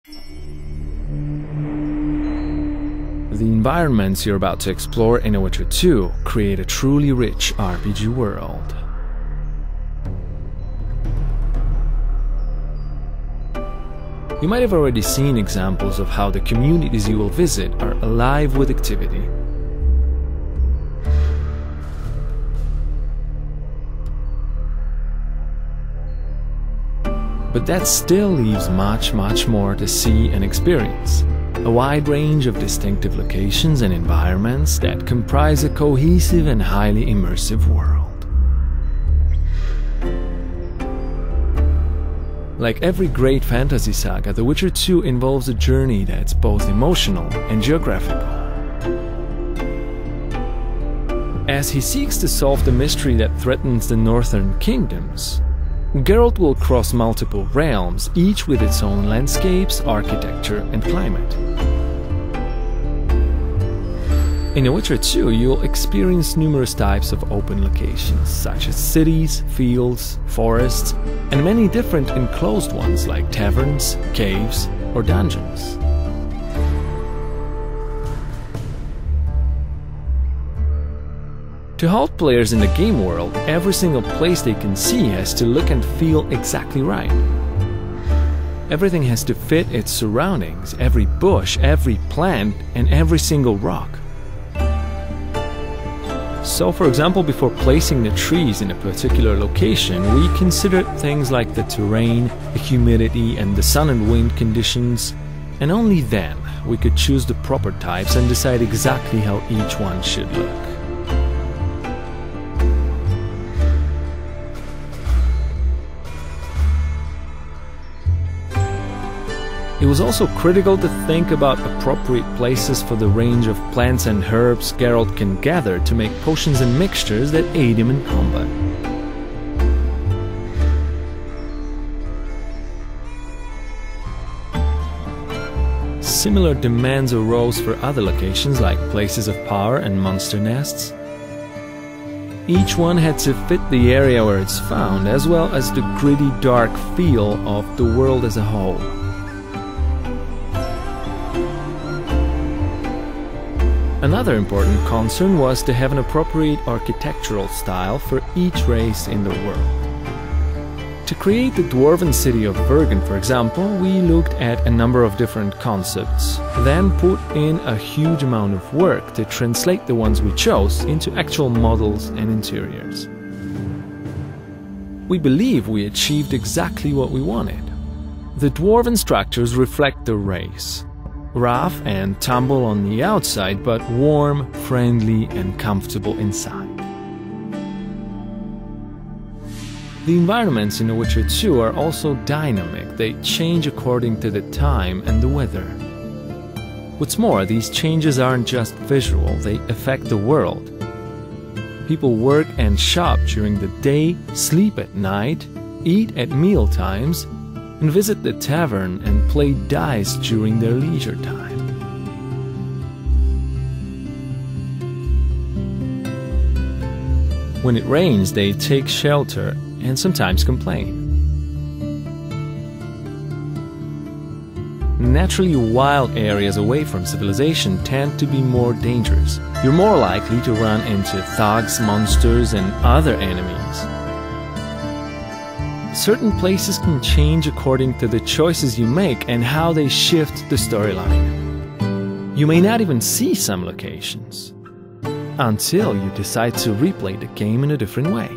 The environments you're about to explore in The Witcher 2 create a truly rich RPG world. You might have already seen examples of how the communities you will visit are alive with activity. But that still leaves much more to see and experience. A wide range of distinctive locations and environments that comprise a cohesive and highly immersive world. Like every great fantasy saga, The Witcher 2 involves a journey that's both emotional and geographical. As he seeks to solve the mystery that threatens the northern kingdoms, Geralt will cross multiple realms, each with its own landscapes, architecture, and climate. In The Witcher 2, you'll experience numerous types of open locations, such as cities, fields, forests, and many different enclosed ones like taverns, caves, or dungeons. To hold players in the game world, every single place they can see has to look and feel exactly right. Everything has to fit its surroundings, every bush, every plant, and every single rock. So, for example, before placing the trees in a particular location, we considered things like the terrain, the humidity, and the sun and wind conditions, and only then we could choose the proper types and decide exactly how each one should look. It was also critical to think about appropriate places for the range of plants and herbs Geralt can gather to make potions and mixtures that aid him in combat. Similar demands arose for other locations like places of power and monster nests. Each one had to fit the area where it's found, as well as the gritty, dark feel of the world as a whole. Another important concern was to have an appropriate architectural style for each race in the world. To create the dwarven city of Bergen, for example, we looked at a number of different concepts, then put in a huge amount of work to translate the ones we chose into actual models and interiors. We believe we achieved exactly what we wanted. The dwarven structures reflect the race. Rough and tumble on the outside, but warm, friendly, and comfortable inside. The environments in The Witcher 2 are also dynamic. They change according to the time and the weather. What's more, these changes aren't just visual, they affect the world. People work and shop during the day, sleep at night, eat at meal times, and visit the tavern and play dice during their leisure time. When it rains, they take shelter and sometimes complain. Naturally wild areas away from civilization tend to be more dangerous. You're more likely to run into thugs, monsters, and other enemies. Certain places can change according to the choices you make and how they shift the storyline. You may not even see some locations until you decide to replay the game in a different way.